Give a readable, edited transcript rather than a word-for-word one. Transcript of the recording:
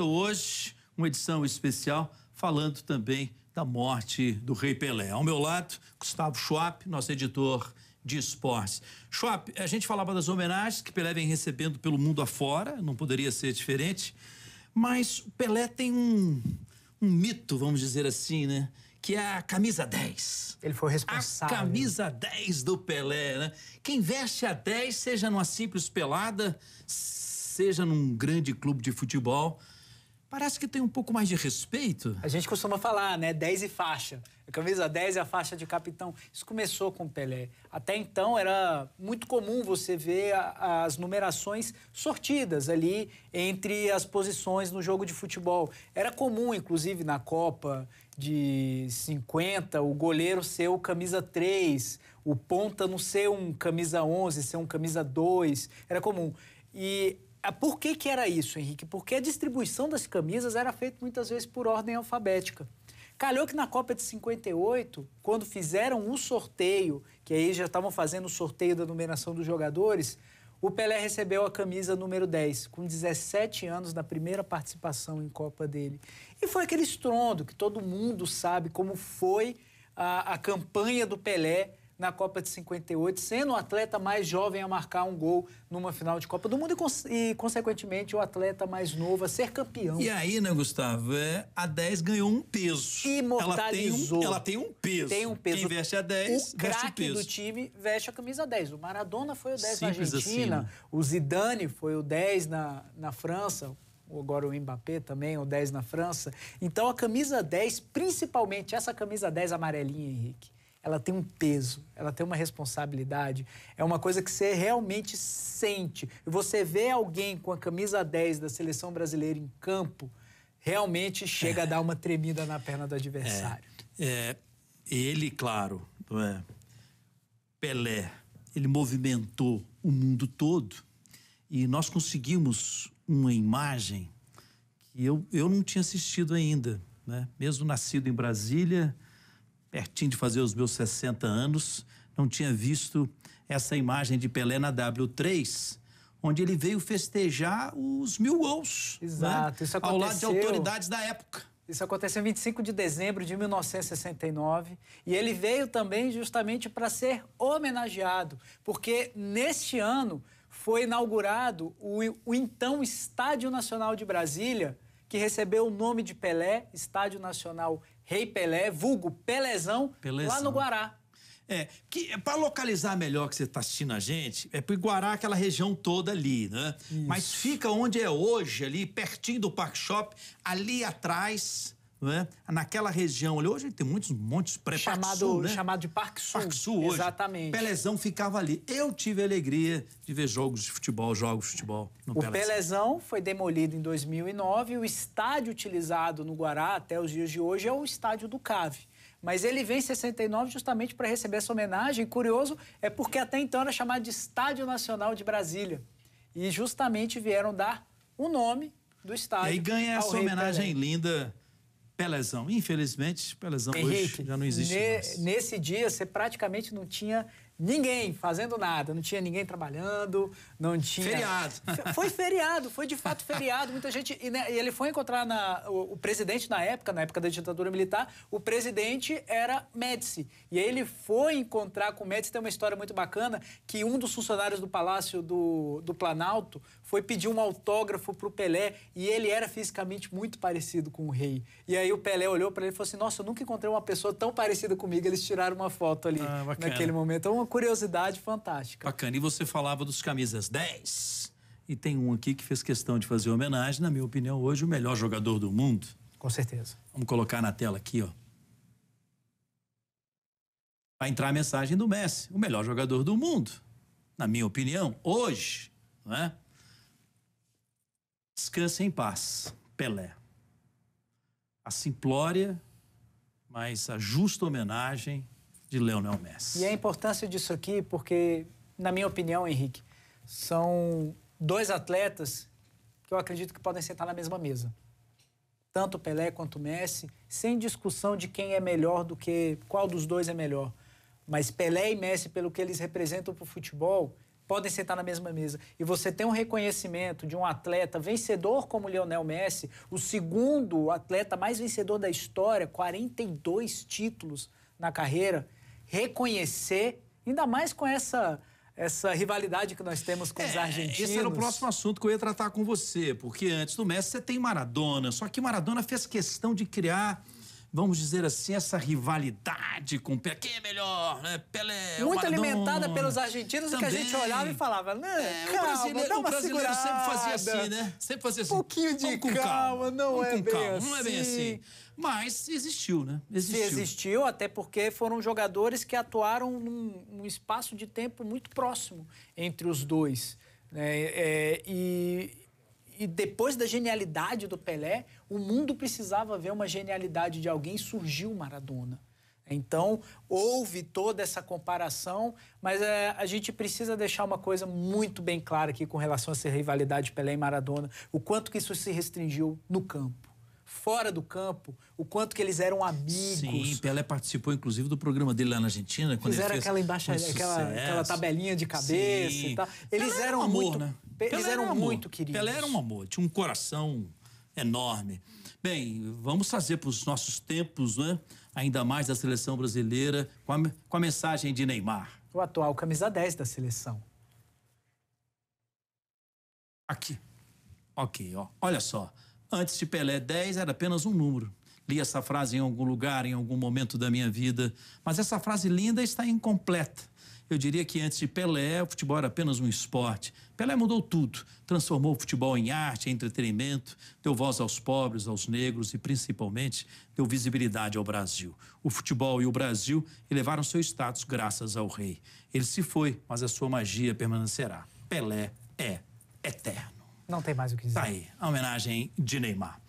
Hoje, uma edição especial falando também da morte do Rei Pelé. Ao meu lado, Gustavo Schwab, nosso editor de esportes. Schwab, a gente falava das homenagens que Pelé vem recebendo pelo mundo afora, não poderia ser diferente, mas o Pelé tem um mito, vamos dizer assim, né? Que é a camisa 10. Ele foi responsável. A camisa 10 do Pelé, né? Quem veste a 10, seja numa simples pelada, seja num grande clube de futebol, parece que tem um pouco mais de respeito. A gente costuma falar, né? 10 e faixa. A camisa 10 é a faixa de capitão. Isso começou com o Pelé. Até então era muito comum você ver as numerações sortidas ali entre as posições no jogo de futebol. Era comum, inclusive, na Copa de 50, o goleiro ser o camisa 3, o ponta não ser um camisa 11, ser um camisa 2. Era comum. E por que era isso, Henrique? Porque a distribuição das camisas era feita muitas vezes por ordem alfabética. Calhou que na Copa de 58, quando fizeram o sorteio, que aí já estavam fazendo o sorteio da numeração dos jogadores, o Pelé recebeu a camisa número 10, com 17 anos na primeira participação em Copa dele. E foi aquele estrondo que todo mundo sabe como foi a campanha do Pelé na Copa de 58, sendo o atleta mais jovem a marcar um gol numa final de Copa do Mundo e consequentemente, o atleta mais novo a ser campeão. E aí, né, Gustavo, a 10 ganhou um peso. Imortalizou. Ela tem um peso. Tem um peso. Quem veste a 10, o veste o craque peso. do time veste a camisa 10. O Maradona foi o 10 Simples na Argentina, assim, né? O Zidane foi o 10 na França, agora o Mbappé também, o 10 na França. Então, a camisa 10, principalmente essa camisa 10 amarelinha, Henrique, ela tem um peso, ela tem uma responsabilidade, é uma coisa que você realmente sente. E você vê alguém com a camisa 10 da seleção brasileira em campo, realmente chega a dar uma tremida na perna do adversário. Ele, claro, Pelé, ele movimentou o mundo todo e nós conseguimos uma imagem que eu não tinha assistido ainda, né? Mesmo nascido em Brasília, pertinho de fazer os meus 60 anos, não tinha visto essa imagem de Pelé na W3, onde ele veio festejar os 1000 gols. Exato, né? Isso aconteceu, ao lado de autoridades da época. Isso aconteceu em 25 de dezembro de 1969 e ele veio também justamente para ser homenageado, porque neste ano foi inaugurado o então Estádio Nacional de Brasília, que recebeu o nome de Pelé, Estádio Nacional Rei Pelé, vulgo Pelézão, lá no Guará. Para localizar melhor que você está assistindo a gente, pro Guará, aquela região toda ali, né? Isso. Mas fica onde é hoje, ali, pertinho do Park Shop, ali atrás, né? Naquela região ali. Hoje tem montes pré-Parque Sul, né? Chamado de Parque Sul. Parque Sul hoje. Exatamente. Pelézão ficava ali. Eu tive a alegria de ver jogos de futebol no Pelézão. O Pelézão foi demolido em 2009 e o estádio utilizado no Guará até os dias de hoje é o estádio do CAV. Mas ele vem em 69 justamente para receber essa homenagem. E curioso é porque até então era chamado de Estádio Nacional de Brasília. E justamente vieram dar o nome do estádio. E aí ganha essa homenagem linda, Pelézão. Infelizmente, Pelézão hoje já não existe mais. Nesse dia, você praticamente não tinha ninguém fazendo nada, não tinha ninguém trabalhando, não tinha... Feriado. Foi feriado, foi de fato feriado. Muita gente... E ele foi encontrar o presidente na época da ditadura militar, o presidente era Médici. E aí ele foi encontrar com o Médici, tem uma história muito bacana, que um dos funcionários do Palácio do Planalto foi pedir um autógrafo para o Pelé e ele era fisicamente muito parecido com o rei. E aí o Pelé olhou para ele e falou assim, nossa, eu nunca encontrei uma pessoa tão parecida comigo. Eles tiraram uma foto ali naquele momento. Então, uma curiosidade fantástica. Bacana. E você falava dos camisas 10. E tem um aqui que fez questão de fazer homenagem, na minha opinião, hoje o melhor jogador do mundo. Com certeza. Vamos colocar na tela aqui, ó. Vai entrar a mensagem do Messi, o melhor jogador do mundo. Na minha opinião, hoje, não é? Descanse em paz, Pelé. A simplória, mas a justa homenagem de Lionel Messi. E a importância disso aqui, porque, na minha opinião, Henrique, são dois atletas que eu acredito que podem sentar na mesma mesa. Tanto o Pelé quanto o Messi, sem discussão de quem é melhor do que qual dos dois é melhor. Mas Pelé e Messi, pelo que eles representam para o futebol, podem sentar na mesma mesa. E você tem um reconhecimento de um atleta vencedor como Lionel Messi, o segundo atleta mais vencedor da história, 42 títulos na carreira, reconhecer, ainda mais com essa rivalidade que nós temos com os argentinos. Esse era o próximo assunto que eu ia tratar com você, porque antes do Messi você tem Maradona, só que Maradona fez questão de criar, vamos dizer assim, essa rivalidade com Pelé. Quem é melhor, né? Pelé, muito Maradona, alimentada pelos argentinos, também. Que a gente olhava e falava, não, calma, o brasileiro sempre fazia assim, né? Sempre fazia assim. Um pouquinho de calma, não é bem assim. Não é bem assim. Mas existiu, né? Existiu, até porque foram jogadores que atuaram num espaço de tempo muito próximo entre os dois. E depois da genialidade do Pelé, o mundo precisava ver uma genialidade de alguém, surgiu Maradona. Então, houve toda essa comparação, mas a gente precisa deixar uma coisa muito bem clara aqui com relação a essa rivalidade de Pelé e Maradona, o quanto que isso se restringiu no campo. Fora do campo, o quanto que eles eram amigos. Sim, Pelé participou, inclusive, do programa dele lá na Argentina. Quando Fizeram ele fez aquela tabelinha de cabeça. Sim. E tal. Eles Pelé eram um amor, muito, né? Eles eram muito queridos. Pelé era um amor, tinha um coração enorme. Bem, vamos trazer para os nossos tempos, né? Ainda mais da seleção brasileira, com a mensagem de Neymar. O atual camisa 10 da seleção. Aqui. Ok, ó. Olha só. Antes de Pelé, 10 era apenas um número. Li essa frase em algum lugar, em algum momento da minha vida, mas essa frase linda está incompleta. Eu diria que antes de Pelé, o futebol era apenas um esporte. Pelé mudou tudo, transformou o futebol em arte, em entretenimento, deu voz aos pobres, aos negros e, principalmente, deu visibilidade ao Brasil. O futebol e o Brasil elevaram seu status graças ao rei. Ele se foi, mas a sua magia permanecerá. Pelé é eterno. Não tem mais o que dizer. Tá aí, a homenagem de Neymar.